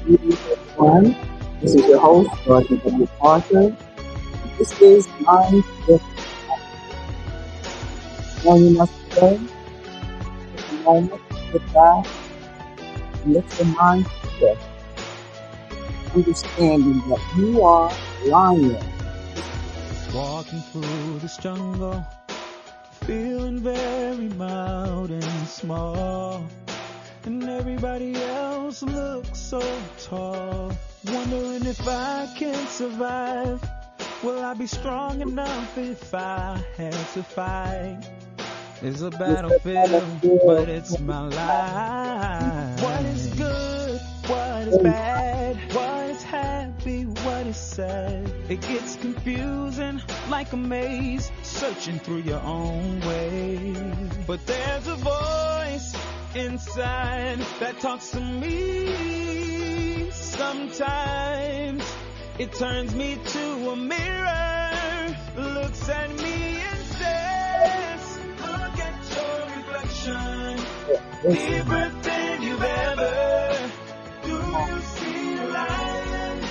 Greetings, everyone. This is your host, Dorothy W. Parker. This is Mind Shift. Joining us today, take a moment to sit back and let your mind shift, understanding that you are lion. Walking through this jungle, feeling very mild and small, and everybody else looks so tall. Wondering if I can survive. Will I be strong enough if I had to fight? It's a battlefield, but it's my life. What is good? What is bad? What is happy? What is sad? It gets confusing like a maze, searching through your own way. But there's a voice inside that talks to me. Sometimes it turns me to a mirror, looks at me and says, look at your reflection, deeper than you've ever. Do you see a lion?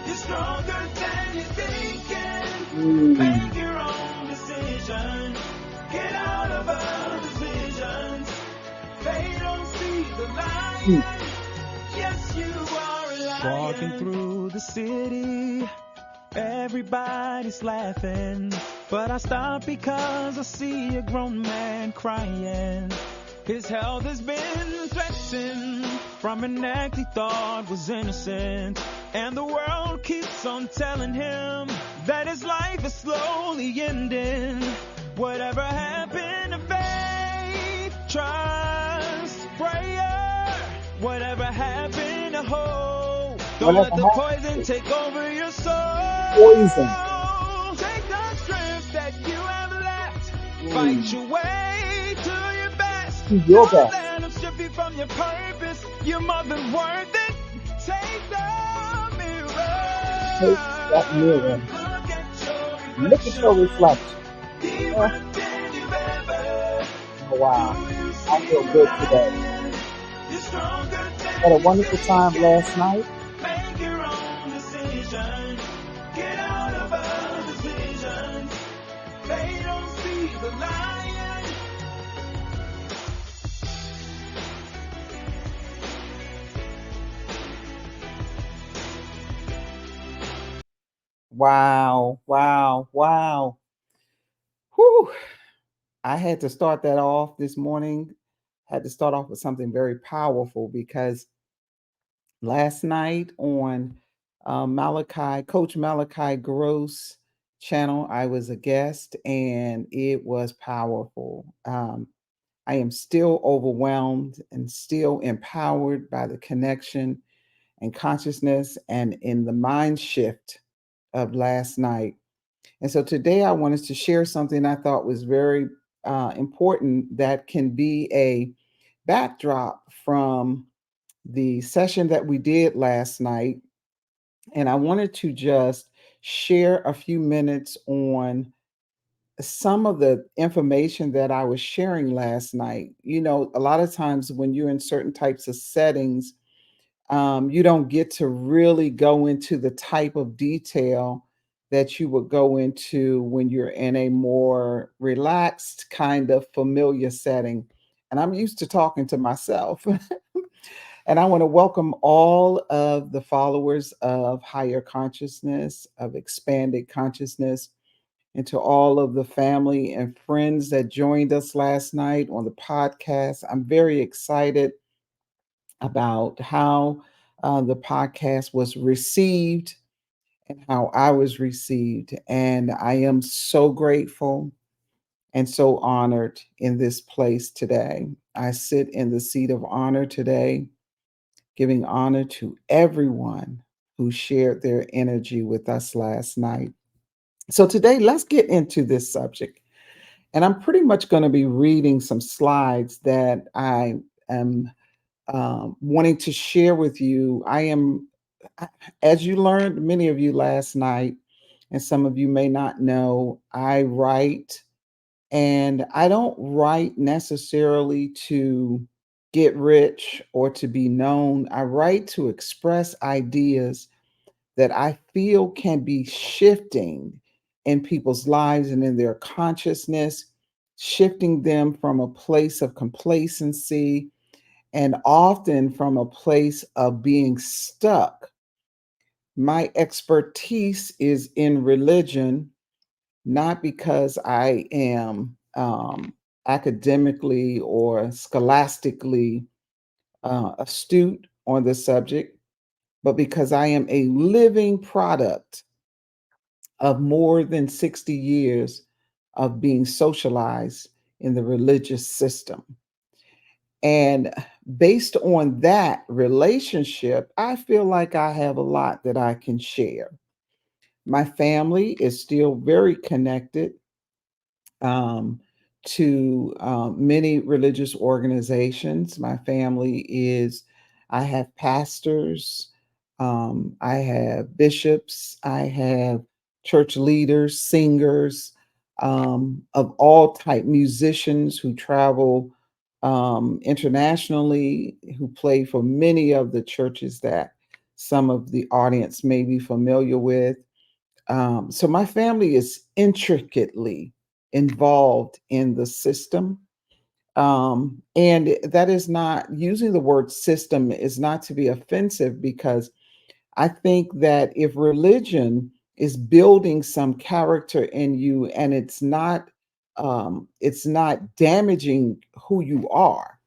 You're stronger than you're thinking. Make your own decision. Get out of others' visions. They don't see the lion. Yes, you are a lion. Walking through the city, everybody's laughing, but I stop because I see a grown man crying. His health has been threatened from an act he thought was innocent, and the world keeps on telling him that his life is slowly ending. Whatever happened to faith, trust, prayer? Whatever happened to hope? Don't let the poison take over your soul. Poison. Take the strength that you have left. Fight your way to your best. Do your Don't best. let them strip you from your purpose. You're more than worth it. Take the mirror. Take that mirror. Look at your reflection. Deeper than you've ever. Oh, wow. I feel good today. You're stronger than Had a wonderful time last night. Make your own decision. Get out of others' visions. They don't see the lion. Wow, wow, wow. Whew. I had to start that off this morning. Had to start off with something very powerful because last night on Coach Malachi Gross channel, I was a guest and it was powerful. I am still overwhelmed and still empowered by the connection and consciousness and in the mind shift of last night. And so today I wanted to share something I thought was very important that can be a backdrop from the session that we did last night. And I wanted to just share a few minutes on some of the information that I was sharing last night. You know, a lot of times when you're in certain types of settings, you don't get to really go into the type of detail that you would go into when you're in a more relaxed, kind of familiar setting. And I'm used to talking to myself. And I want to welcome all of the followers of higher consciousness, of expanded consciousness, and to all of the family and friends that joined us last night on the podcast. I'm very excited about how the podcast was received and how I was received. And I am so grateful and so honored in this place today. I sit in the seat of honor today, giving honor to everyone who shared their energy with us last night. So today, let's get into this subject. And I'm pretty much going to be reading some slides that I am wanting to share with you. As you learned, many of you last night, and some of you may not know, I write, and I don't write necessarily to get rich, or to be known. I write to express ideas that I feel can be shifting in people's lives and in their consciousness, shifting them from a place of complacency and often from a place of being stuck. My expertise is in religion, not because I am academically or scholastically astute on the subject, but because I am a living product of more than 60 years of being socialized in the religious system. And based on that relationship, I feel like I have a lot that I can share. My family is still very connected um, to many religious organizations. My family is, I have pastors, I have bishops, I have church leaders, singers of all type, musicians who travel internationally, who play for many of the churches that some of the audience may be familiar with. So my family is intricately involved in the system. And that is not, using the word system is not to be offensive, because I think that if religion is building some character in you and it's not damaging who you are,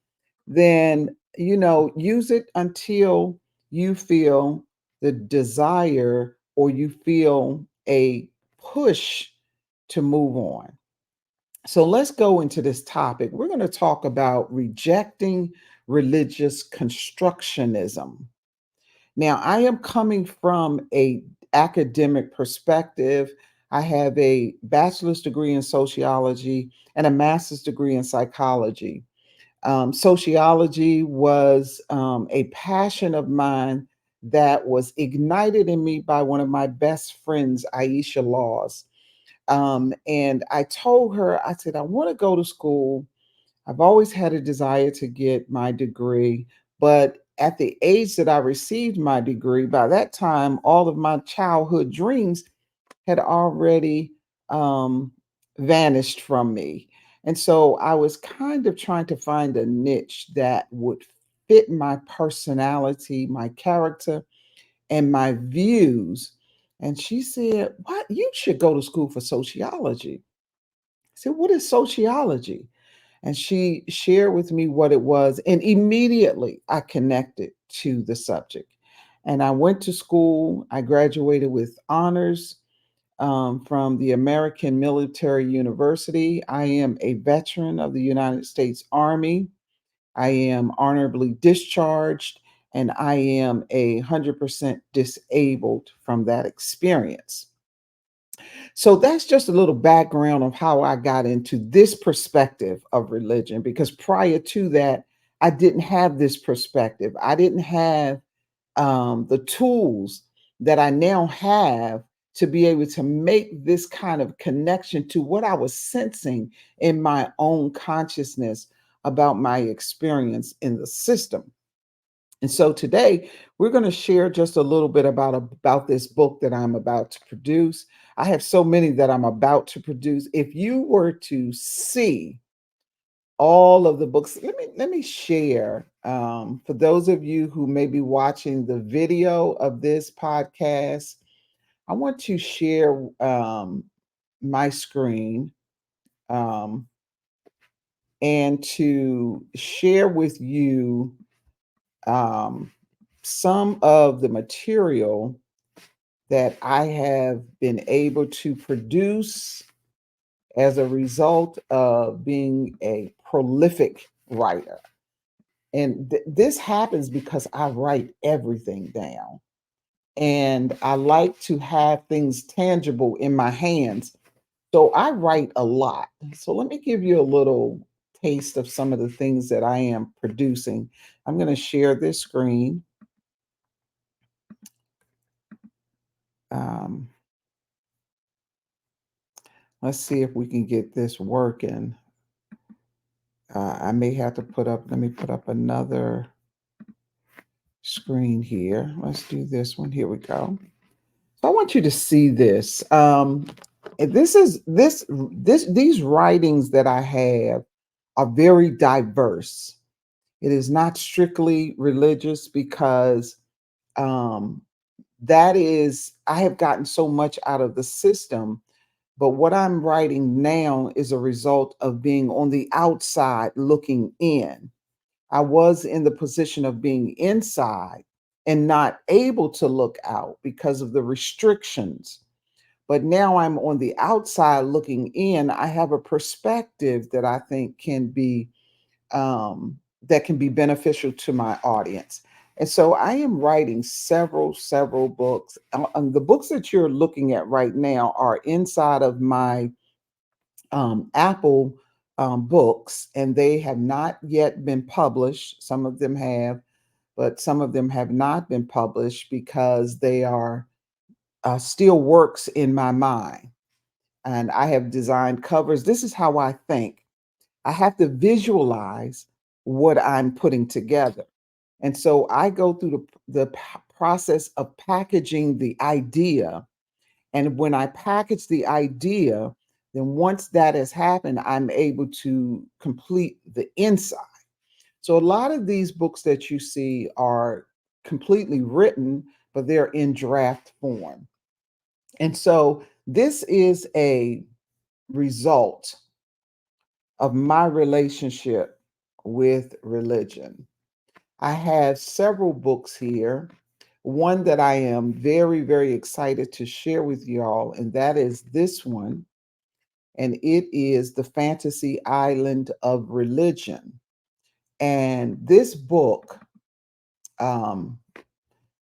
then use it until you feel the desire or you feel a push to move on. So let's go into this topic. We're going to talk about rejecting religious constructionism. Now, I am coming from a academic perspective. I have a bachelor's degree in sociology and a master's degree in psychology. Sociology was a passion of mine that was ignited in me by one of my best friends, Aisha Laws. And I told her, I said, I want to go to school. I've always had a desire to get my degree, but at the age that I received my degree, by that time, all of my childhood dreams had already um, vanished from me. And so I was kind of trying to find a niche that would fit my personality, my character, and my views. And she said, "What? You should go to school for sociology." I said, "What is sociology?" And she shared with me what it was. And immediately I connected to the subject. And I went to school. I graduated with honors from the American Military University. I am a veteran of the United States Army. I am honorably discharged, and I am 100% disabled from that experience. So that's just a little background of how I got into this perspective of religion, because prior to that, I didn't have this perspective. I didn't have the tools that I now have to be able to make this kind of connection to what I was sensing in my own consciousness about my experience in the system. And so today we're going to share just a little bit about this book that I'm about to produce. I have so many that I'm about to produce. If you were to see all of the books, let me share for those of you who may be watching the video of this podcast. I want to share my screen um, and to share with you um, some of the material that I have been able to produce as a result of being a prolific writer. And this happens because I write everything down. And I like to have things tangible in my hands. So I write a lot. So let me give you a little taste of some of the things that I am producing. I'm going to share this screen. Um, let's see if we can get this working. I may have to put up, let me put up another screen here. Let's do this one. Here we go. So I want you to see this. And this is these writings that I have are very diverse. It is not strictly religious because um, that is, I have gotten so much out of the system. But what I'm writing now is a result of being on the outside looking in. I was in the position of being inside and not able to look out because of the restrictions. But now I'm on the outside looking in. I have a perspective that I think can be that can be beneficial to my audience. And so I am writing several books. The books that you're looking at right now are inside of my Apple books, and they have not yet been published. Some of them have, but some of them have not been published because they are still works in my mind. And I have designed covers. This is how I think. I have to visualize what I'm putting together. And so I go through process of packaging the idea. And when I package the idea, then once that has happened, I'm able to complete the inside. So a lot of these books that you see are completely written, but they're in draft form. And so this is a result of my relationship with religion. I have several books here. One that I am very excited to share with y'all, and that is this one. And it is The Fantasy Island of Religion. And um,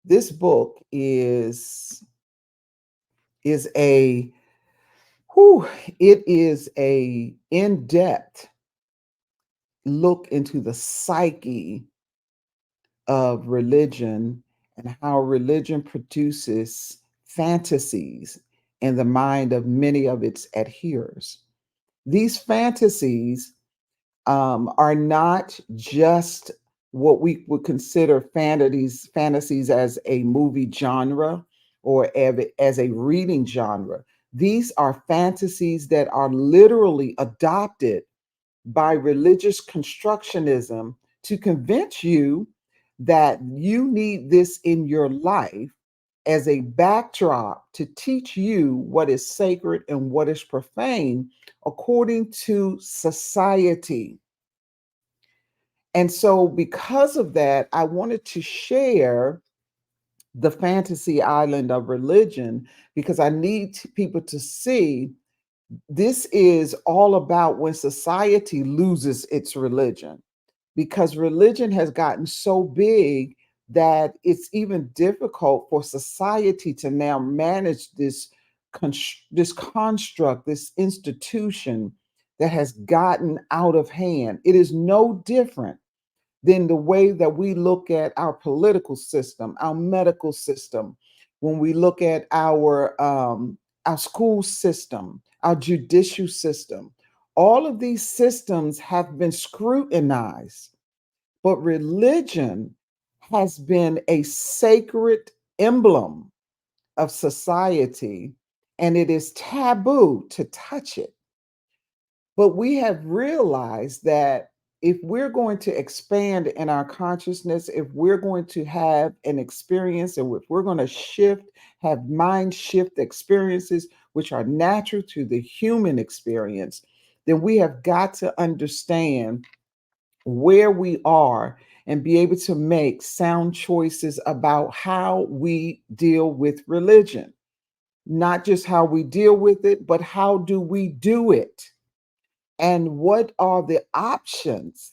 this book is a whew, it is a in-depth look into the psyche of religion and how religion produces fantasies in the mind of many of its adherers. These fantasies are not just what we would consider fantasies as a movie genre or as a reading genre. These are fantasies that are literally adopted by religious constructionism to convince you that you need this in your life as a backdrop to teach you what is sacred and what is profane according to society. And so, because of that, I wanted to share the fantasy island of religion because I need people to see this is all about when society loses its religion, because religion has gotten so big that it's even difficult for society to now manage this construct, this institution that has gotten out of hand. It is no different than the way that we look at our political system, our medical system, when we look at our school system, our judicial system. All of these systems have been scrutinized, but religion has been a sacred emblem of society, and it is taboo to touch it. But we have realized that if we're going to expand in our consciousness, if we're going to have an experience, and if we're going to have mind shift experiences, which are natural to the human experience, then we have got to understand where we are and be able to make sound choices about how we deal with religion. Not just how we deal with it, but how do we do it? And what are the options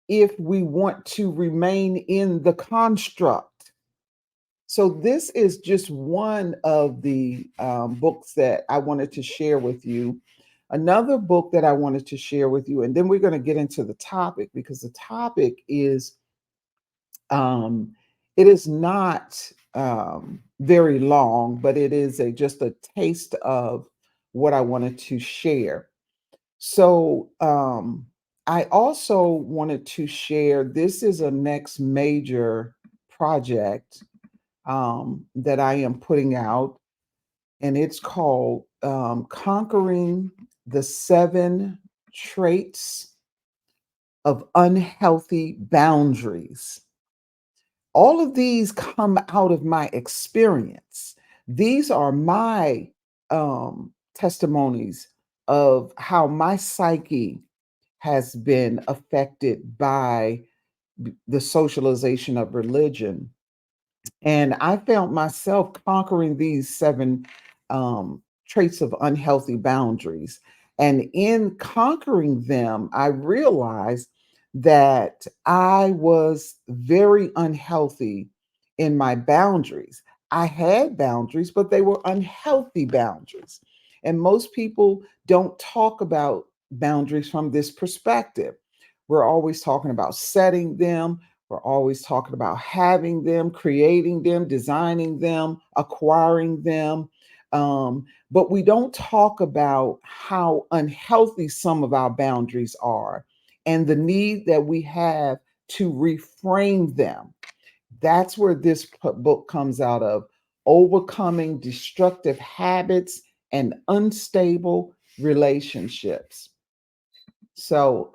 if we want to remain in the construct? So, this is just one of the books that I wanted to share with you. Another book that I wanted to share with you, and then we're going to get into the topic because the topic is it is not very long, but it is just a taste of what I wanted to share. So I also wanted to share this is a next major project that I am putting out, and it's called Conquering the Seven Traits of Unhealthy Boundaries. All of these come out of my experience. These are my testimonies of how my psyche has been affected by the socialization of religion. And I found myself conquering these seven traits of unhealthy boundaries. And in conquering them, I realized that I was very unhealthy in my boundaries. I had boundaries, but they were unhealthy boundaries. And most people don't talk about boundaries from this perspective. We're always talking about setting them, we're always talking about having them, creating them, designing them, acquiring them. But we don't talk about how unhealthy some of our boundaries are and the need that we have to reframe them. That's where this book comes out of: overcoming destructive habits and unstable relationships. So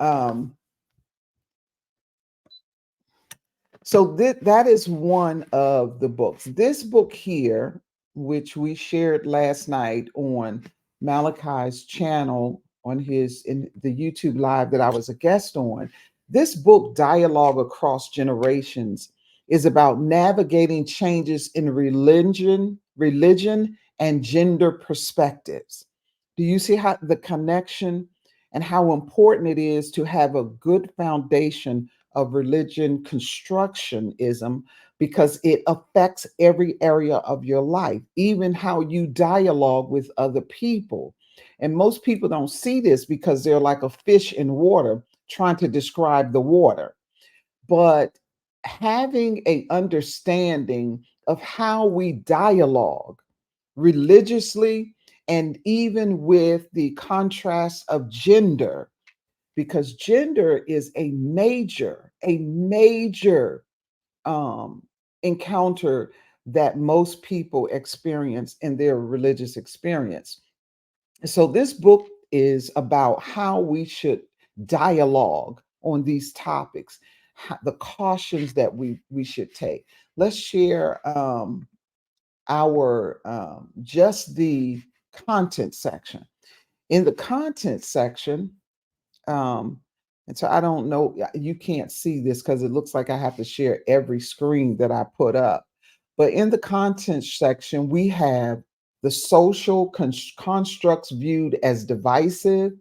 that is one of the books. This book here, which we shared last night on Malachi's channel on his in the YouTube live that I was a guest on, this book, Dialogue Across Generations, is about navigating changes in religion and gender perspectives. Do you see how the connection and how important it is to have a good foundation of religion constructionism, because it affects every area of your life, even how you dialogue with other people. And most people don't see this because they're like a fish in water trying to describe the water. But having a understanding of how we dialogue religiously and even with the contrast of gender, because gender is a major um, encounter that most people experience in their religious experience. So this book is about how we should dialogue on these topics, the cautions that we should take. Let's share our just the content section. In the content section, um, and so I don't know, you can't see this because it looks like I have to share every screen that I put up. But in the content section, we have the social constructs viewed as divisive,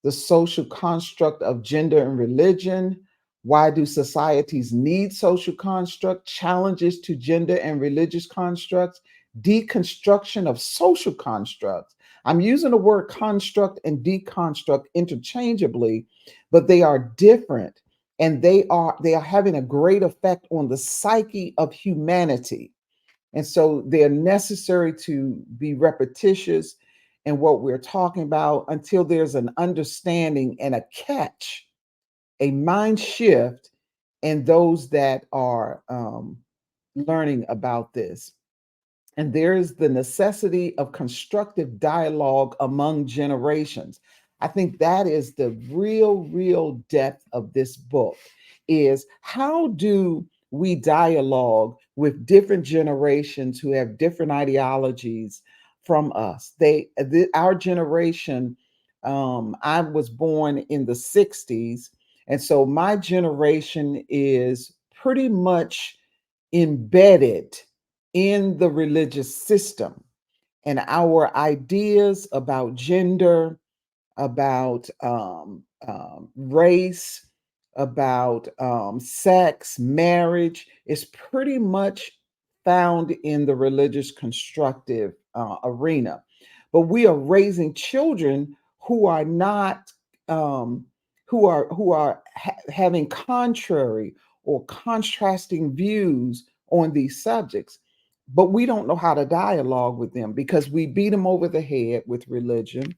the social construct of gender and religion. Why do societies need social construct? Challenges to gender and religious constructs, deconstruction of social constructs. I'm using the word construct and deconstruct interchangeably, but they are different, and they are having a great effect on the psyche of humanity. And so they're necessary to be repetitious in what we're talking about until there's an understanding and a catch, a mind shift in those that are learning about this. And there's the necessity of constructive dialogue among generations. I think that is the real depth of this book, is how do we dialogue with different generations who have different ideologies from us. Our generation, I was born in the 60s, and so my generation is pretty much embedded in the religious system, and our ideas about gender, about race, about sex, marriage is pretty much found in the religious constructive arena. But we are raising children who are not, having contrary or contrasting views on these subjects. But we don't know how to dialogue with them because we beat them over the head with religion.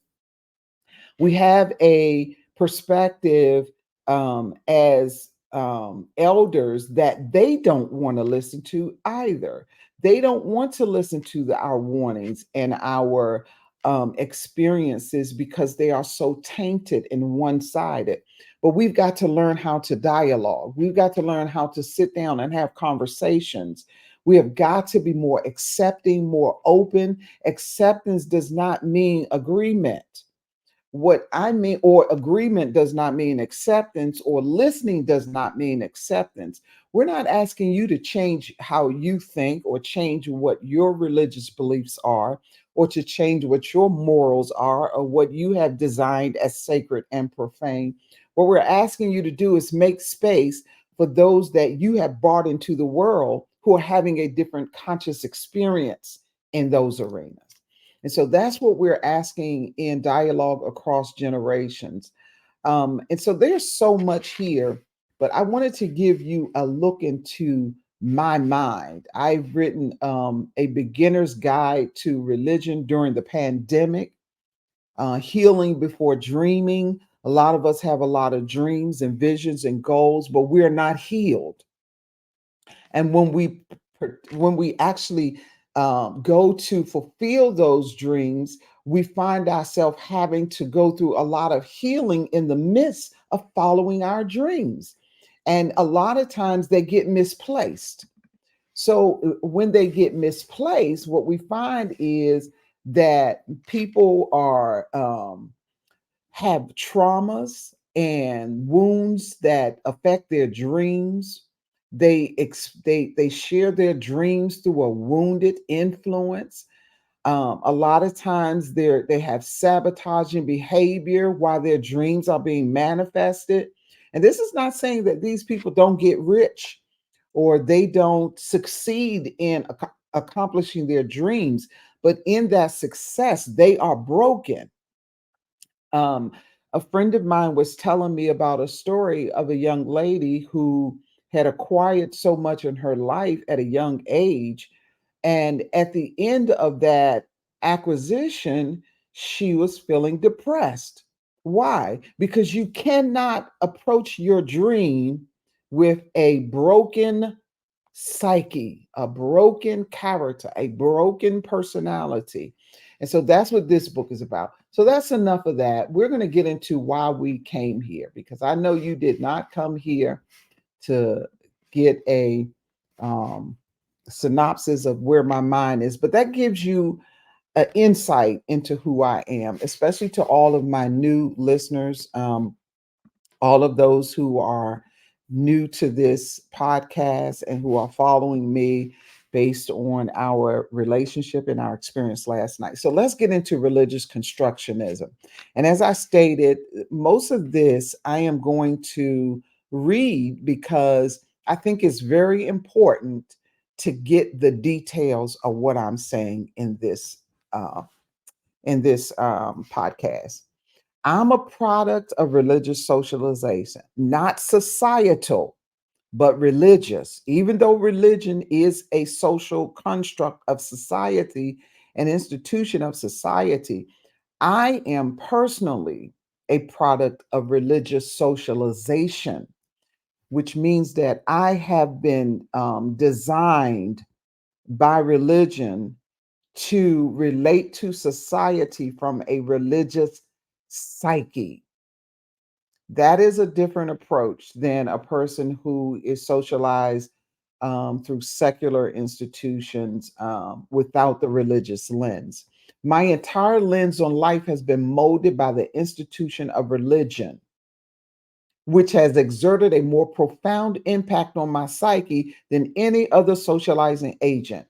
We have a perspective as elders that they don't want to listen to either. They don't want to listen to our warnings and our experiences because they are so tainted and one sided. But we've got to learn how to dialogue. We've got to learn how to sit down and have conversations. We have got to be more accepting, more open. Acceptance does not mean agreement. What I mean, or agreement does not mean acceptance, or listening does not mean acceptance. We're not asking you to change how you think or change what your religious beliefs are or to change what your morals are or what you have designed as sacred and profane. What we're asking you to do is make space for those that you have brought into the world who are having a different conscious experience in those arenas. And so that's what we're asking in dialogue across generations. And so there's so much here, but I wanted to give you a look into my mind. I've written a beginner's guide to religion during the pandemic, healing before dreaming. A lot of us have a lot of dreams and visions and goals, but we're not healed. And when we actually go to fulfill those dreams, we find ourselves having to go through a lot of healing in the midst of following our dreams. And a lot of times they get misplaced. So when they get misplaced, what we find is that people are have traumas and wounds that affect their dreams. They share their dreams through a wounded influence. A lot of times they have sabotaging behavior while their dreams are being manifested. And this is not saying that these people don't get rich or they don't succeed in accomplishing their dreams, but in that success, they are broken. um, a friend of mine was telling me about a story of a young lady who had acquired so much in her life at a young age. And at the end of that acquisition, she was feeling depressed. Why? Because you cannot approach your dream with a broken psyche, a broken character, a broken personality. And so that's what this book is about. So that's enough of that. We're going to get into why we came here because I know you did not come here to get a um, synopsis of where my mind is, but that gives you an insight into who I am, especially to all of my new listeners. All of those who are new to this podcast and who are following me based on our relationship and our experience last night. So let's get into religious constructionism. And as I stated, most of this I am going to read because I think it's very important to get the details of what I'm saying in this podcast. I'm a product of religious socialization, not societal, but religious. Even though religion is a social construct of society, an institution of society, I am personally a product of religious socialization, which means that I have been designed by religion to relate to society from a religious psyche. That is a different approach than a person who is socialized through secular institutions without the religious lens. My entire lens on life has been molded by the institution of religion, which has exerted a more profound impact on my psyche than any other socializing agent.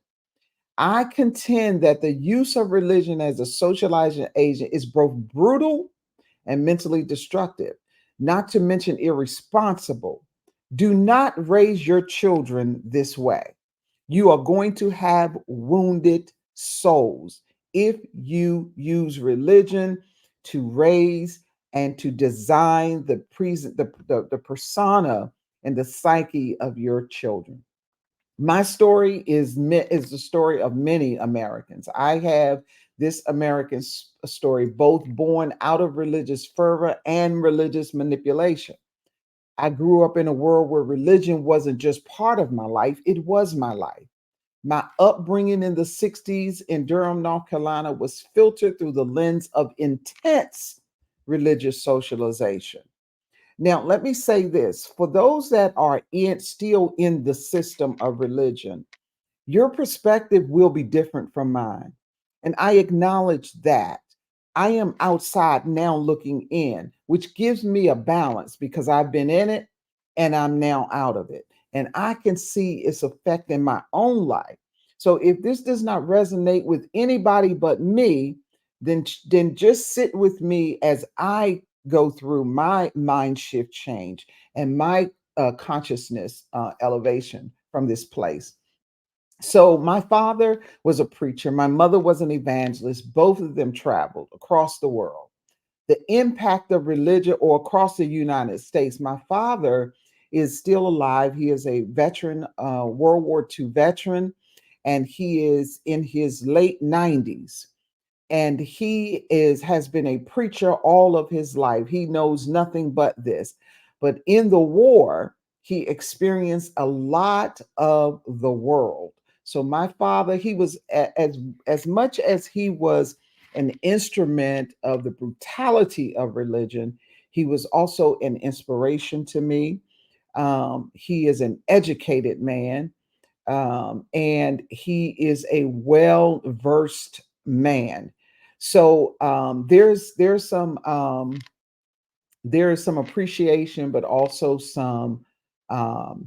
I contend that the use of religion as a socializing agent is both brutal and mentally destructive, not to mention irresponsible. Do not raise your children this way. You are going to have wounded souls if you use religion to raise and to design the persona and the psyche of your children. My story is the story of many Americans. I have this American story both born out of religious fervor and religious manipulation. I grew up in a world where religion wasn't just part of my life, it was my life. My upbringing in the 60s in Durham, North Carolina was filtered through the lens of intense religious socialization. Now, let me say this for those that are still in the system of religion, your perspective will be different from mine. And I acknowledge that. I am outside now looking in, which gives me a balance because I've been in it and I'm now out of it. And I can see it's affecting my own life. So if this does not resonate with anybody but me, then just sit with me as I go through my mind shift change and my consciousness elevation from this place. So my father was a preacher, my mother was an evangelist. Both of them traveled across the world. The impact of religion or across the United States. My father is still alive. He is a veteran, World War II veteran, and he is in his late 90s, and he has been a preacher all of his life. He knows nothing but this. But in the war, he experienced a lot of the world. So my father, he was as much as he was an instrument of the brutality of religion, he was also an inspiration to me. He is an educated man, and he is a well versed man. So there is some appreciation, but also some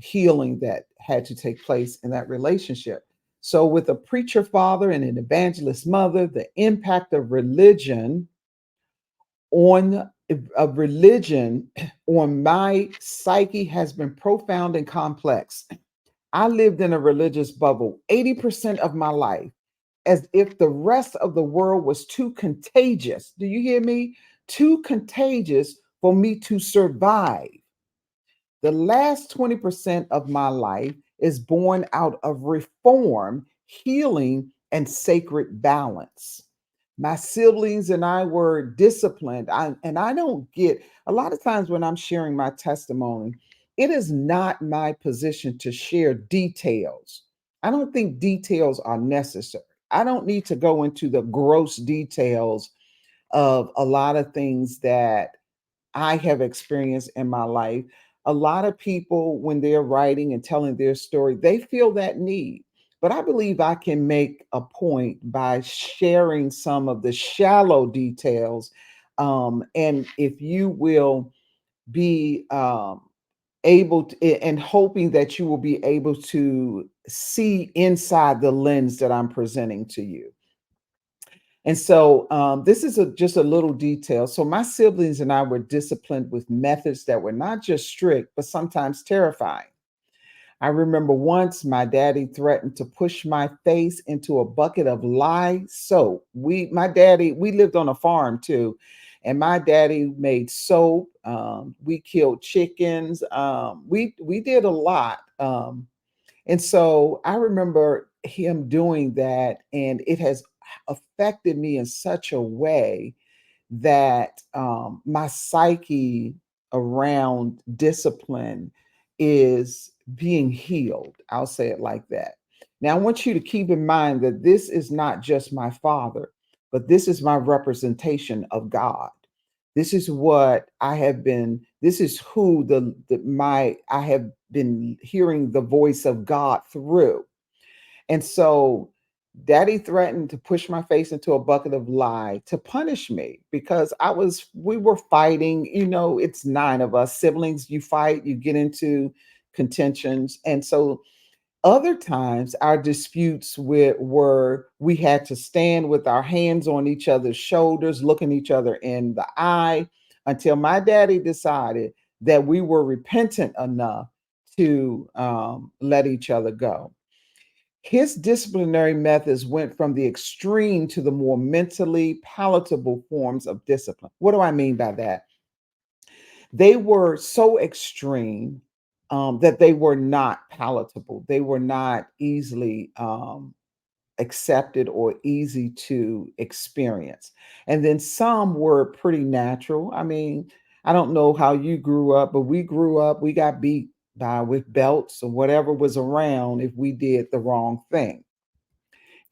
healing that had to take place in that relationship. So with a preacher father and an evangelist mother, the impact on of religion on my psyche has been profound and complex. I lived in a religious bubble 80% of my life, as if the rest of the world was too contagious. Do you hear me? Too contagious for me to survive. The last 20% of my life is born out of reform, healing, and sacred balance. My siblings and I were disciplined. And I don't get a lot of times when I'm sharing my testimony, it is not my position to share details. I don't think details are necessary. I don't need to go into the gross details of a lot of things that I have experienced in my life. A lot of people, when they're writing and telling their story, they feel that need. But I believe I can make a point by sharing some of the shallow details. And if you will be able to, and hoping that you will be able to see inside the lens that I'm presenting to you. And so this is just a little detail. So my siblings and I were disciplined with methods that were not just strict, but sometimes terrifying. I remember once my daddy threatened to push my face into a bucket of lye soap. We lived on a farm too, and my daddy made soap. We killed chickens. We did a lot. And so I remember him doing that, and it has affected me in such a way that my psyche around discipline is being healed. I'll say it like that. Now, I want you to keep in mind that this is not just my father, but this is my representation of God. This is what I have been, this is who I have been hearing the voice of God through. And so daddy threatened to push my face into a bucket of lye to punish me because we were fighting. It's nine of us siblings. You fight, you get into contentions. And so other times our disputes were we had to stand with our hands on each other's shoulders, looking each other in the eye until my daddy decided that we were repentant enough to let each other go. His disciplinary methods went from the extreme to the more mentally palatable forms of discipline. What do I mean by that? They were so extreme that they were not palatable. They were not easily accepted or easy to experience. And then some were pretty natural. I mean, I don't know how you grew up, but we grew up, we got beat by with belts or whatever was around if we did the wrong thing.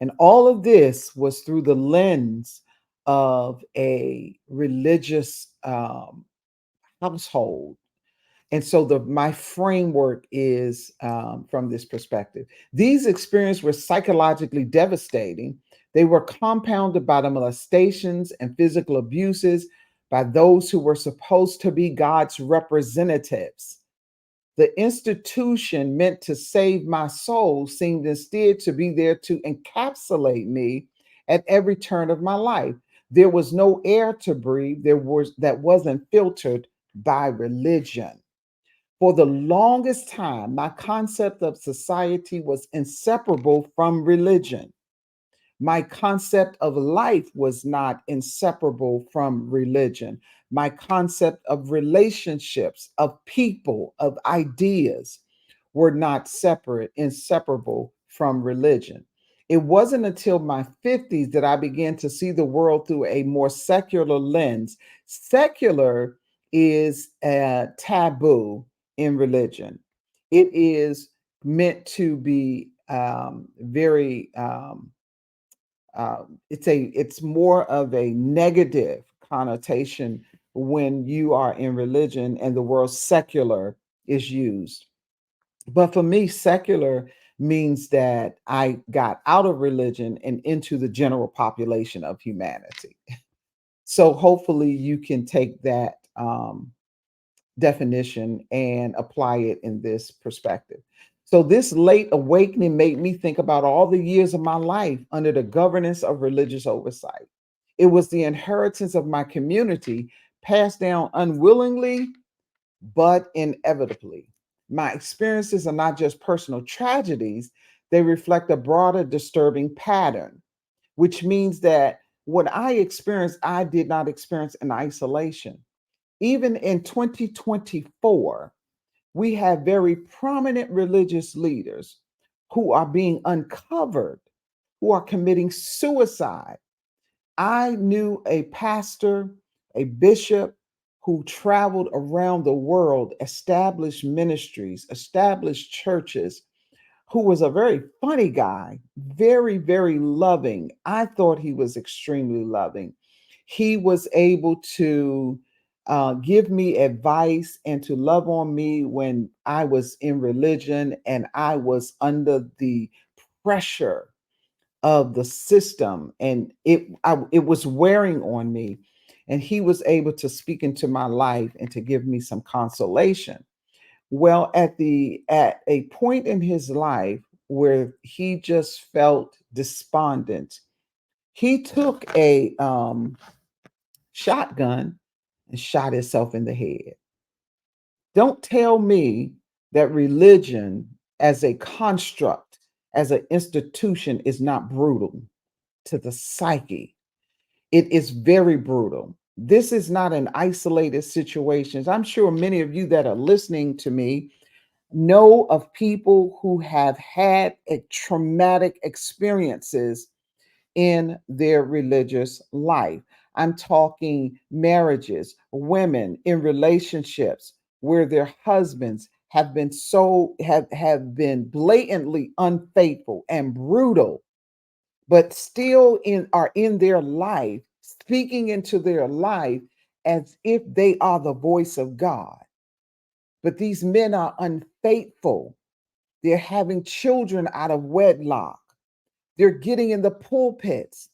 And all of this was through the lens of a religious household. And so my framework is from this perspective. These experiences were psychologically devastating. They were compounded by the molestations and physical abuses by those who were supposed to be God's representatives. The institution meant to save my soul seemed instead to be there to encapsulate me at every turn of my life. There was no air to breathe. There was that wasn't filtered by religion. For the longest time, my concept of society was inseparable from religion. My concept of life was not inseparable from religion. My concept of relationships, of people, of ideas were not inseparable from religion. It wasn't until my 50s that I began to see the world through a more secular lens. Secular is a taboo in religion. It is meant to be very it's more of a negative connotation when you are in religion and the word secular is used. But for me, secular means that I got out of religion and into the general population of humanity. So hopefully you can take that definition and apply it in this perspective. So, this late awakening made me think about all the years of my life under the governance of religious oversight. It was the inheritance of my community passed down unwillingly, but inevitably. My experiences are not just personal tragedies, they reflect a broader disturbing pattern, which means that what I experienced, I did not experience in isolation. Even in 2024, we have very prominent religious leaders who are being uncovered, who are committing suicide. I knew a pastor, a bishop who traveled around the world, established ministries, established churches, who was a very funny guy, very, very loving. I thought he was extremely loving. He was able to give me advice and to love on me when I was in religion and I was under the pressure of the system, and it was wearing on me. And he was able to speak into my life and to give me some consolation. Well, at a point in his life where he just felt despondent, he took a shotgun and shot himself in the head. Don't tell me that religion as a construct, as an institution, is not brutal to the psyche. It is very brutal. This is not an isolated situation. I'm sure many of you that are listening to me know of people who have had traumatic experiences in their religious life. I'm talking marriages, women in relationships where their husbands have been have been blatantly unfaithful and brutal, but still are in their life, speaking into their life as if they are the voice of God. But these men are unfaithful. They're having children out of wedlock. They're getting in the pulpits.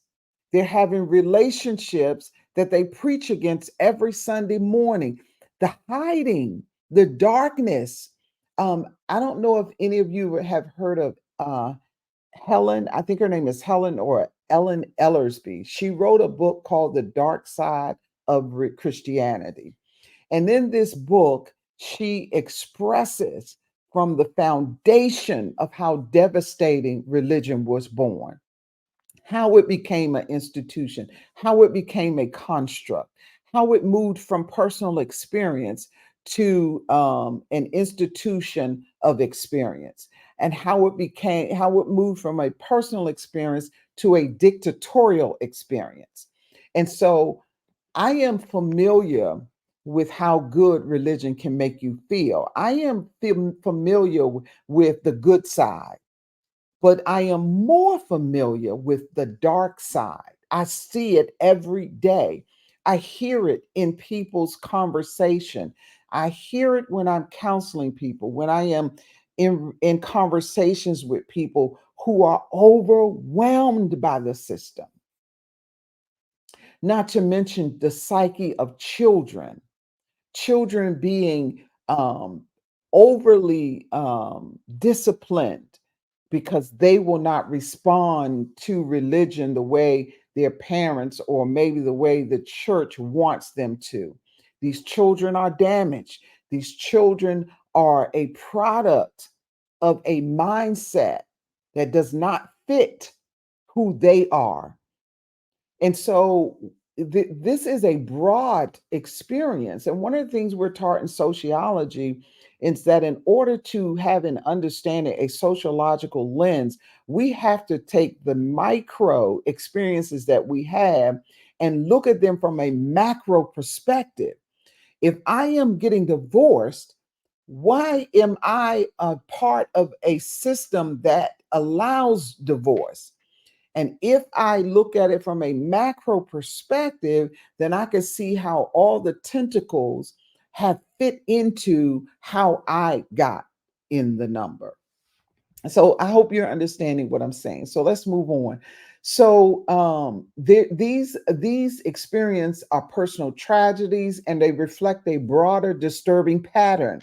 They're having relationships that they preach against every Sunday morning. The hiding, the darkness. I don't know if any of you have heard of Helen. I think her name is Helen or Ellen Ellersby. She wrote a book called The Dark Side of Christianity. And in this book, she expresses from the foundation of how devastating religion was born, how it became an institution, how it became a construct, how it moved from personal experience to an institution of experience, and how it moved from a personal experience to a dictatorial experience. And so I am familiar with how good religion can make you feel. I am familiar with the good side, but I am more familiar with the dark side. I see it every day. I hear it in people's conversation. I hear it when I'm counseling people, when I am in conversations with people who are overwhelmed by the system, not to mention the psyche of children being overly disciplined because they will not respond to religion the way their parents or maybe the way the church wants them to. These children are damaged. These children are a product of a mindset that does not fit who they are. And so this is a broad experience. And one of the things we're taught in sociology is that in order to have an understanding, a sociological lens, we have to take the micro experiences that we have and look at them from a macro perspective. If I am getting divorced, why am I a part of a system that allows divorce? And if I look at it from a macro perspective, then I can see how all the tentacles have fit into how I got in the number. So I hope you're understanding what I'm saying. So let's move on. So these experiences are personal tragedies, and they reflect a broader disturbing pattern.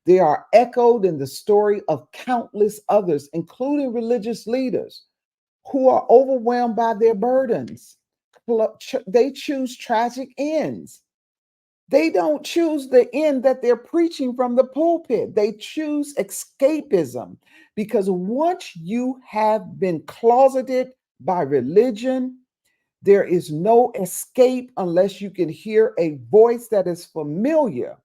They are echoed in the story of countless others, including religious leaders who are overwhelmed by their burdens. They choose tragic ends. They don't choose the end that they're preaching from the pulpit. They choose escapism because once you have been closeted by religion, there is no escape unless you can hear a voice that is familiar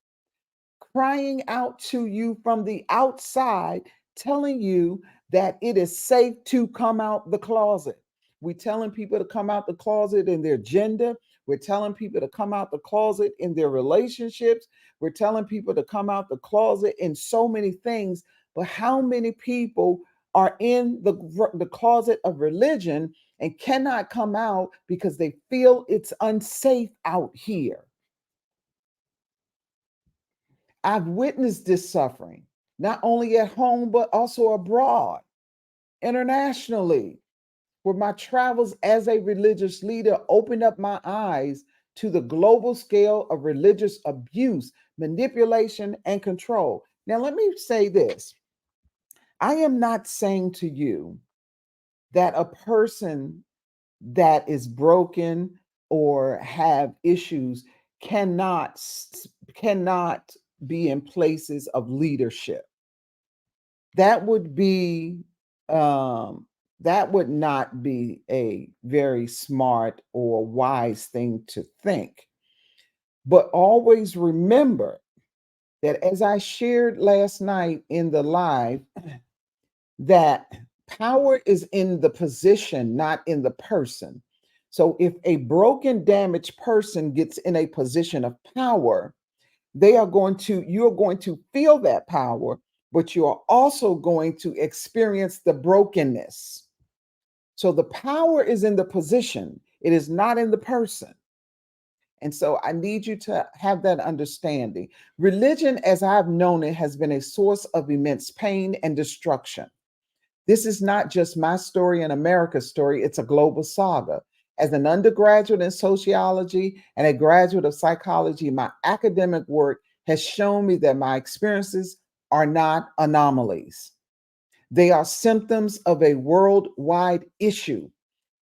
crying out to you from the outside, telling you that it is safe to come out the closet. We're telling people to come out the closet in their gender. We're telling people to come out the closet in their relationships. We're telling people to come out the closet in so many things. But how many people are in the closet of religion and cannot come out because they feel it's unsafe out here? I've witnessed this suffering, not only at home, but also abroad, internationally, where my travels as a religious leader opened up my eyes to the global scale of religious abuse, manipulation, and control. Now, let me say this. I am not saying to you that a person that is broken or have issues cannot be in places of leadership. That would be that would not be a very smart or wise thing to think. But always remember that, as I shared last night in the live, that power is in the position, not in the person. So if a broken, damaged person gets in a position of power, you're going to feel that power, but you are also going to experience the brokenness. So the power is in the position, it is not in the person. And so I need you to have that understanding. Religion, as I've known it, has been a source of immense pain and destruction. This is not just my story and America's story, it's a global saga. As an undergraduate in sociology and a graduate of psychology, my academic work has shown me that my experiences are not anomalies. They are symptoms of a worldwide issue.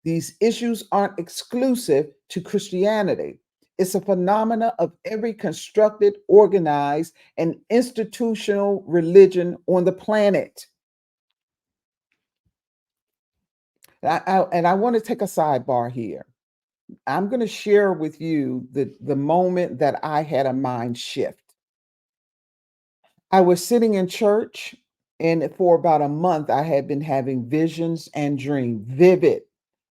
These issues aren't exclusive to Christianity. It's a phenomena of every constructed, organized, and institutional religion on the planet. And I want to take a sidebar here. I'm going to share with you the moment that I had a mind shift. I was sitting in church, and for about a month, I had been having visions and dream, vivid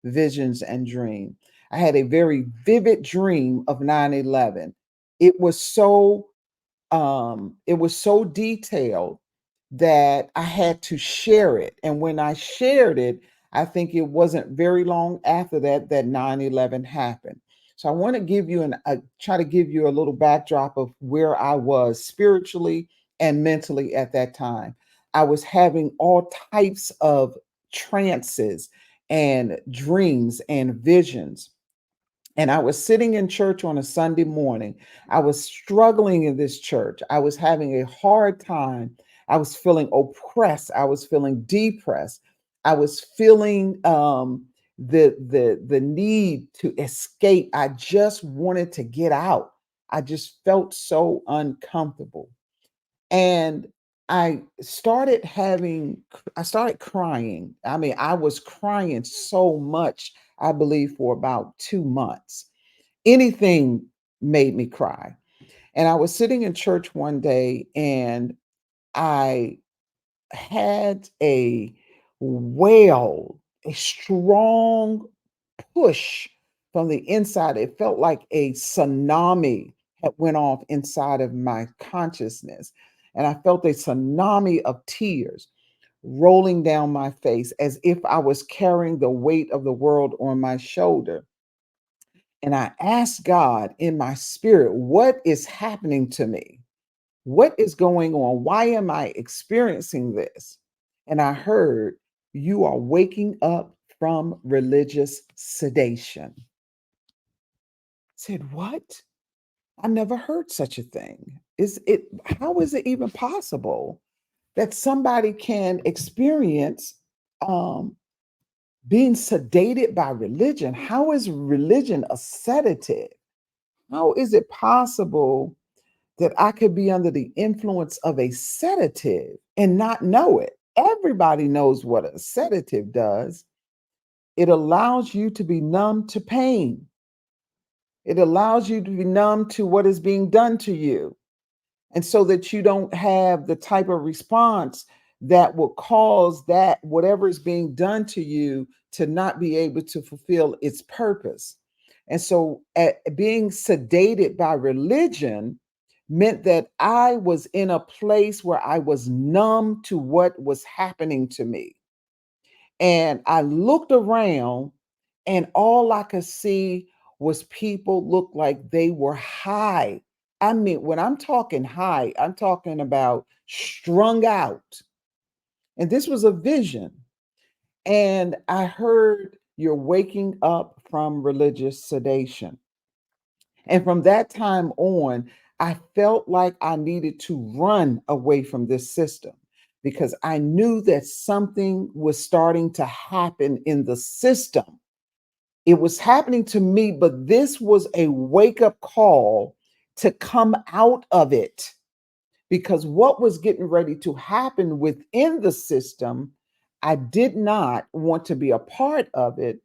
visions and dream. I had a very vivid dream of 9/11. It was so it was so detailed that I had to share it. And when I shared it, I think it wasn't very long after that that 9/11 happened. So I want to give you try to give you a little backdrop of where I was spiritually and mentally at that time. I was having all types of trances and dreams and visions, and I was sitting in church on a Sunday morning. I was struggling in this church. I was having a hard time. I was feeling oppressed. I was feeling depressed. I was feeling the need to escape. I just wanted to get out. I just felt so uncomfortable. And I started crying. I mean, I was crying so much, I believe, for about 2 months. Anything made me cry. And I was sitting in church one day and I had a wail, a strong push from the inside. It felt like a tsunami had went off inside of my consciousness. And I felt a tsunami of tears rolling down my face as if I was carrying the weight of the world on my shoulder. And I asked God in my spirit, what is happening to me? What is going on? Why am I experiencing this? And I heard, you are waking up from religious sedation. I said, what? I never heard such a thing. How is it even possible that somebody can experience um, being sedated by religion? How is religion a sedative? How is it possible that I could be under the influence of a sedative and not know it? Everybody knows what a sedative does. It allows you to be numb to pain. It allows you to be numb to what is being done to you. And so that you don't have the type of response that will cause that whatever is being done to you to not be able to fulfill its purpose. And so being sedated by religion meant that I was in a place where I was numb to what was happening to me. And I looked around and all I could see was people look like they were high. I mean, when I'm talking high, I'm talking about strung out. And this was a vision. And I heard, you're waking up from religious sedation. And from that time on, I felt like I needed to run away from this system because I knew that something was starting to happen in the system. It was happening to me, but this was a wake up call to come out of it because what was getting ready to happen within the system, I did not want to be a part of it,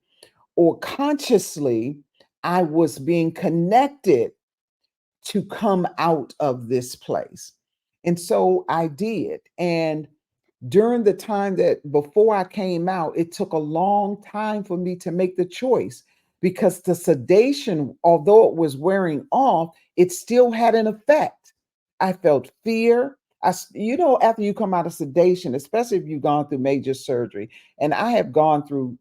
or consciously, I was being connected to come out of this place. And so I did. And during the time that before I came out, it took a long time for me to make the choice because the sedation, although it was wearing off, it still had an effect. I felt fear. After you come out of sedation, especially if you've gone through major surgery, and I have gone through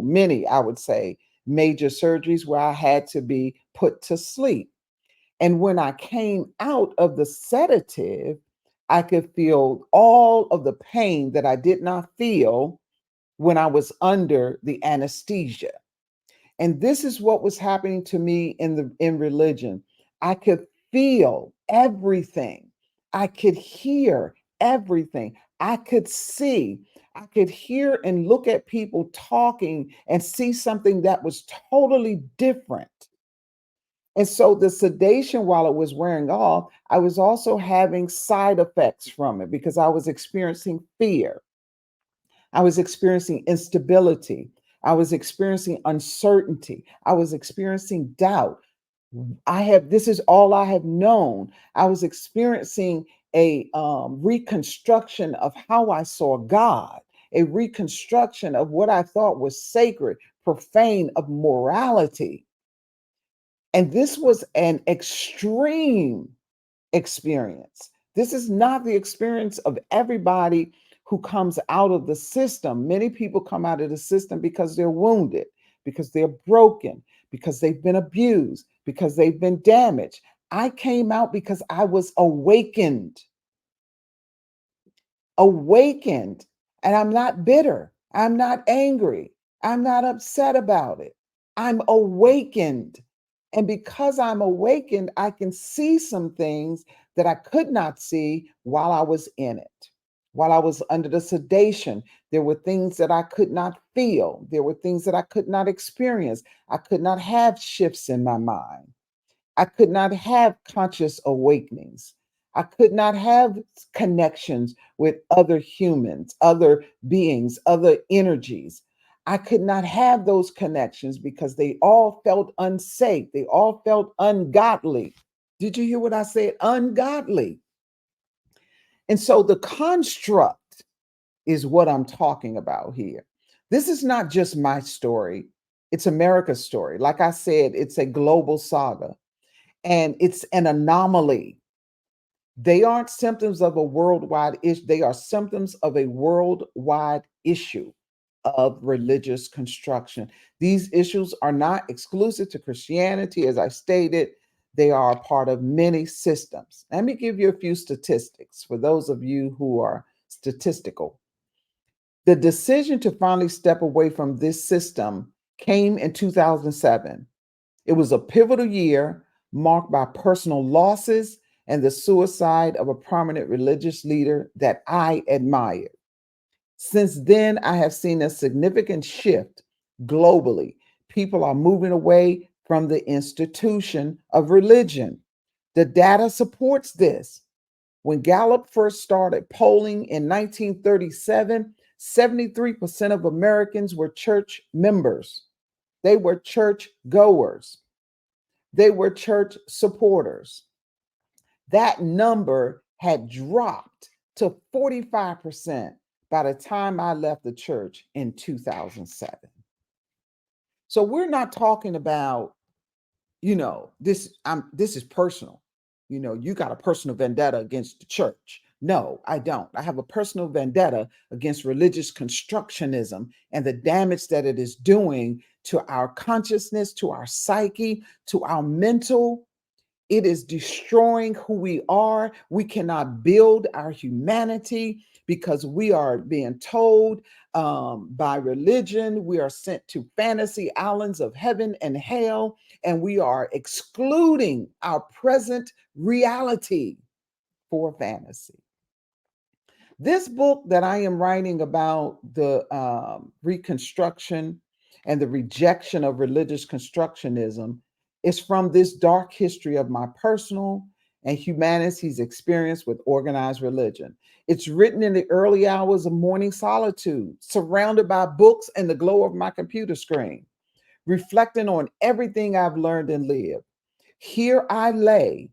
many, I would say, major surgeries where I had to be put to sleep. And when I came out of the sedative, I could feel all of the pain that I did not feel when I was under the anesthesia. And this is what was happening to me in religion. I could feel everything. I could hear everything. I could see. I could hear and look at people talking and see something that was totally different. And so the sedation, while it was wearing off, I was also having side effects from it because I was experiencing fear. I was experiencing instability. I was experiencing uncertainty. I was experiencing doubt. This is all I have known. I was experiencing a reconstruction of how I saw God, a reconstruction of what I thought was sacred, profane, of morality. And this was an extreme experience. This is not the experience of everybody who comes out of the system. Many people come out of the system because they're wounded, because they're broken, because they've been abused, because they've been damaged. I came out because I was awakened, awakened, and I'm not bitter. I'm not angry. I'm not upset about it. I'm awakened. And because I'm awakened, I can see some things that I could not see while I was in it. While I was under the sedation, there were things that I could not feel. There were things that I could not experience. I could not have shifts in my mind. I could not have conscious awakenings. I could not have connections with other humans, other beings, other energies. I could not have those connections because they all felt unsafe. They all felt ungodly. Did you hear what I said? Ungodly. And so the construct is what I'm talking about here. This is not just my story, it's America's story. Like I said, it's a global saga and it's an anomaly. They aren't symptoms of a worldwide issue, they are symptoms of a worldwide issue of religious construction. These issues are not exclusive to Christianity, as I stated. They are a part of many systems. Let me give you a few statistics for those of you who are statistical. The decision to finally step away from this system came in 2007. It was a pivotal year marked by personal losses and the suicide of a prominent religious leader that I admired. Since then, I have seen a significant shift globally. People are moving away from the institution of religion. The data supports this. When Gallup first started polling in 1937, 73% of Americans were church members. They were church goers. They were church supporters. That number had dropped to 45% by the time I left the church in 2007. So we're not talking about, this is personal. You got a personal vendetta against the church. No, I don't. I have a personal vendetta against religious constructionism and the damage that it is doing to our consciousness, to our psyche, to our mental. It is destroying who we are. We cannot build our humanity because we are being told by religion, we are sent to fantasy islands of heaven and hell, and we are excluding our present reality for fantasy. This book that I am writing about the reconstruction and the rejection of religious constructionism is from this dark history of my personal and humanity's experience with organized religion. It's written in the early hours of morning solitude, surrounded by books and the glow of my computer screen, reflecting on everything I've learned and lived. Here I lay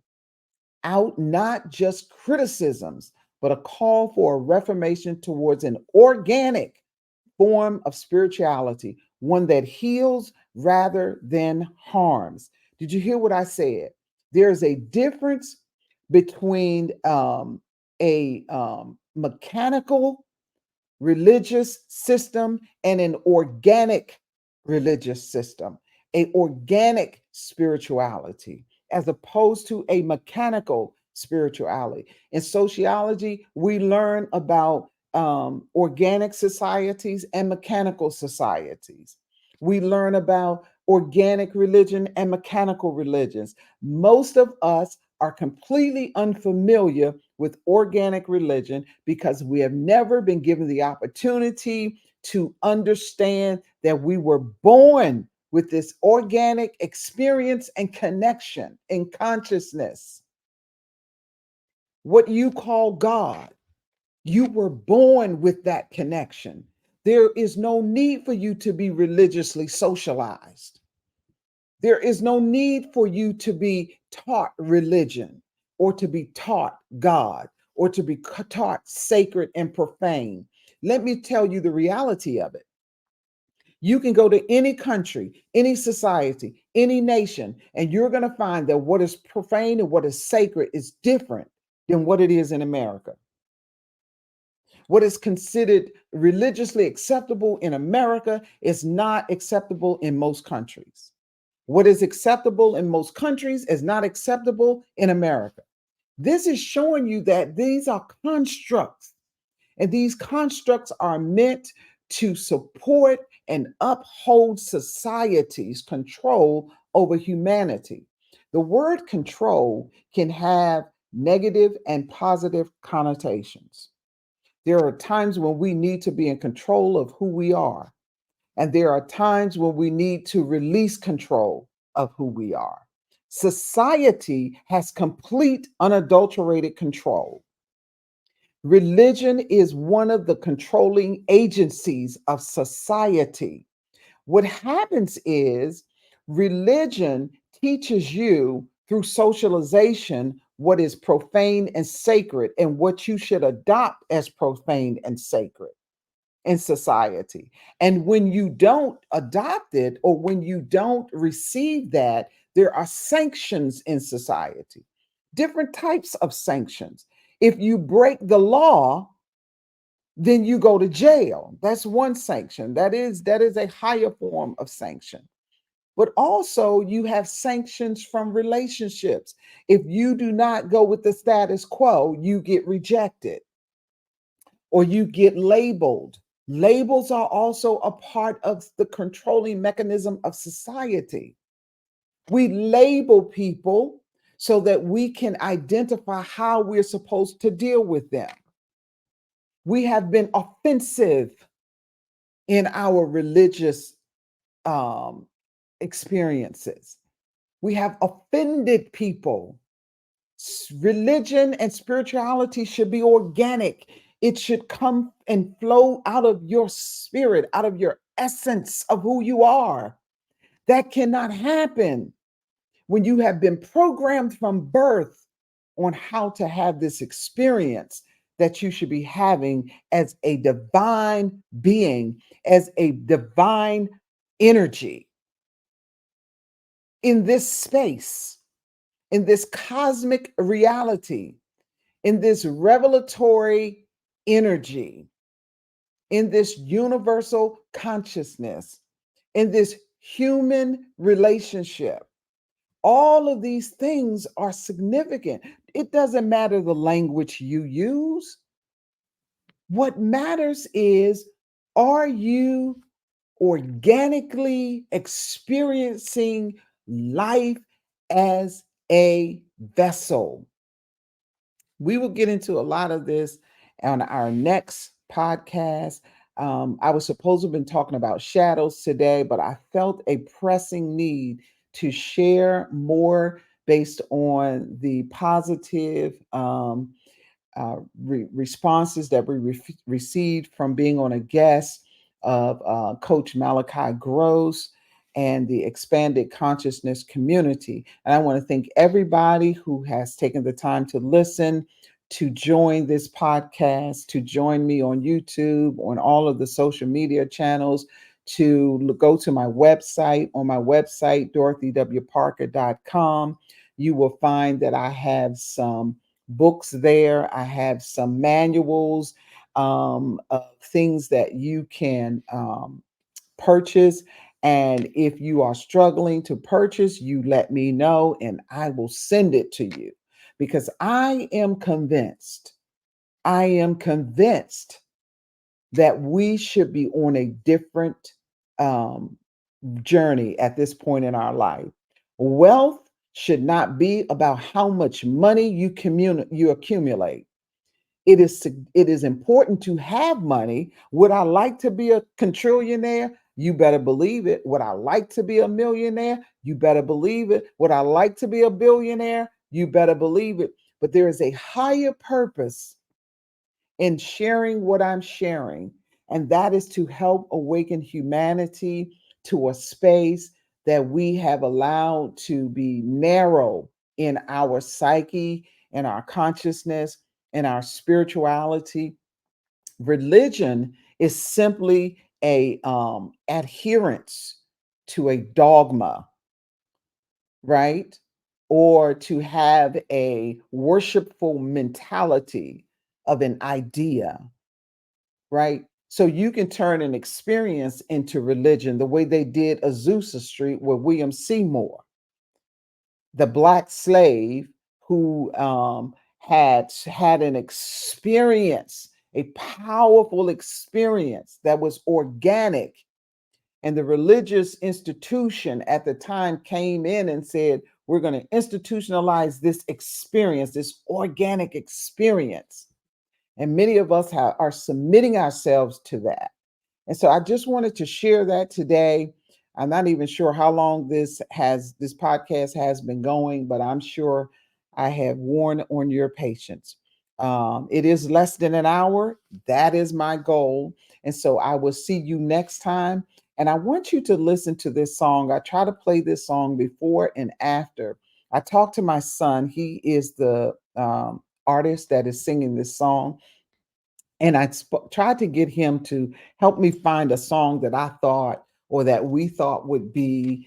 out not just criticisms, but a call for a reformation towards an organic form of spirituality, one that heals rather than harms. Did you hear what I said? There's a difference between a mechanical religious system and an organic religious system, a organic spirituality, as opposed to a mechanical spirituality. In sociology, we learn about organic societies and mechanical societies. We learn about organic religion and mechanical religions. Most of us are completely unfamiliar with organic religion because we have never been given the opportunity to understand that we were born with this organic experience and connection in consciousness. What you call God, you were born with that connection. There is no need for you to be religiously socialized. There is no need for you to be taught religion or to be taught God or to be taught sacred and profane. Let me tell you the reality of it. You can go to any country, any society, any nation, and you're going to find that what is profane and what is sacred is different than what it is in America. What is considered religiously acceptable in America is not acceptable in most countries. What is acceptable in most countries is not acceptable in America. This is showing you that these are constructs, and these constructs are meant to support and uphold society's control over humanity. The word control can have negative and positive connotations. There are times when we need to be in control of who we are, and there are times when we need to release control of who we are. Society has complete, unadulterated control. Religion is one of the controlling agencies of society. What happens is religion teaches you through socialization what is profane and sacred and what you should adopt as profane and sacred in society. And when you don't adopt it or when you don't receive that, there are sanctions in society, different types of sanctions. If you break the law, then you go to jail. That's one sanction. That is a higher form of sanction. But also you have sanctions from relationships. If you do not go with the status quo, you get rejected or you get labeled. Labels are also a part of the controlling mechanism of society. We label people so that we can identify how we're supposed to deal with them. We have been offensive in our religious um, experiences. We have offended people. Religion and spirituality should be organic. It should come and flow out of your spirit, out of your essence of who you are. That cannot happen when you have been programmed from birth on how to have this experience that you should be having as a divine being, as a divine energy in this space, in this cosmic reality, in this revelatory energy, in this universal consciousness, in this human relationship. All of these things are significant. It doesn't matter the language you use. What matters is, are you organically experiencing life as a vessel? We will get into a lot of this on our next podcast. I was supposed to have been talking about shadows today, but I felt a pressing need to share more based on the positive responses that we received from being on a guest of Coach Malachi Gross and the expanded consciousness community. And I want to thank everybody who has taken the time to listen, to join this podcast, to join me on YouTube, on all of the social media channels, to go to my website. On my website, DorothyWParker.com, you will find that I have some books there. I have some manuals of things that you can purchase. And if you are struggling to purchase, you let me know and I will send it to you because I am convinced that we should be on a different um, journey at this point in our life. Wealth should not be about how much money you accumulate. It is important to have money. Would I like to be a quadrillionaire? You better believe it. Would I like to be a millionaire? You better believe it. Would I like to be a billionaire? You better believe it. But there is a higher purpose in sharing what I'm sharing, and that is to help awaken humanity to a space that we have allowed to be narrow in our psyche, in our consciousness, in our spirituality. Religion is simply a adherence to a dogma. right? Or to have a worshipful mentality of an idea, right? So you can turn an experience into religion the way they did Azusa Street with William Seymour, the black slave who had an experience, a powerful experience that was organic. And the religious institution at the time came in and said, we're going to institutionalize this experience, this organic experience. And many of us are submitting ourselves to that. And so I just wanted to share that today. I'm not even sure how long this podcast has been going, but I'm sure I have worn on your patience. It is less than an hour. That is my goal. And so I will see you next time. And I want you to listen to this song. I try to play this song before and after. I talked to my son. He is the artist that is singing this song, and tried to get him to help me find a song that I thought or that we thought would be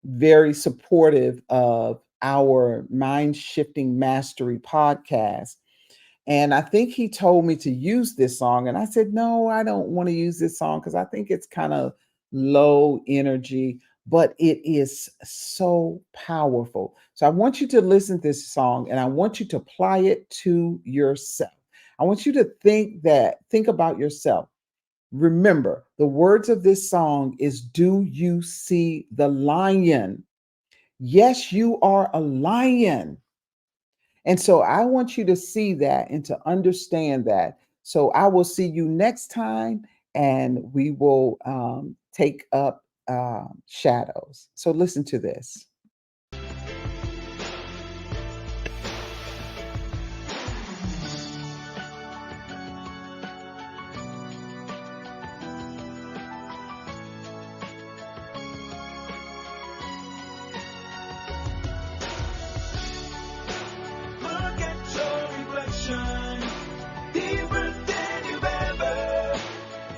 very supportive of our mind shifting mastery podcast. And I think he told me to use this song. And I said, no, I don't want to use this song because I think it's kind of low energy, but it is so powerful. So I want you to listen to this song and I want you to apply it to yourself. I want you to think about yourself. Remember, the words of this song is, do you see the lion? Yes, you are a lion. And so I want you to see that and to understand that. So I will see you next time and we will take up shadows. So listen to this. Look at your reflection, deeper than you've ever.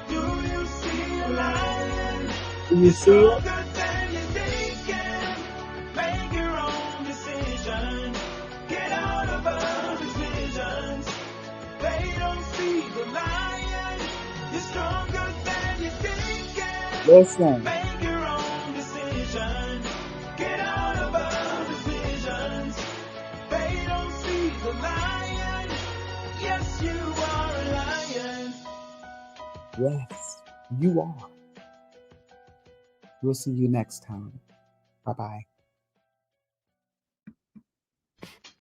Do you see a lion? Do you see it? Stronger than you're thinking. Make your own decision. Get out of others' visions. They don't see the lion. You're stronger than you're thinking. Listen. Make your own decision. Get out of others' visions. They don't see the lion. Yes, you are a lion. Yes, you are. We'll see you next time. Bye bye.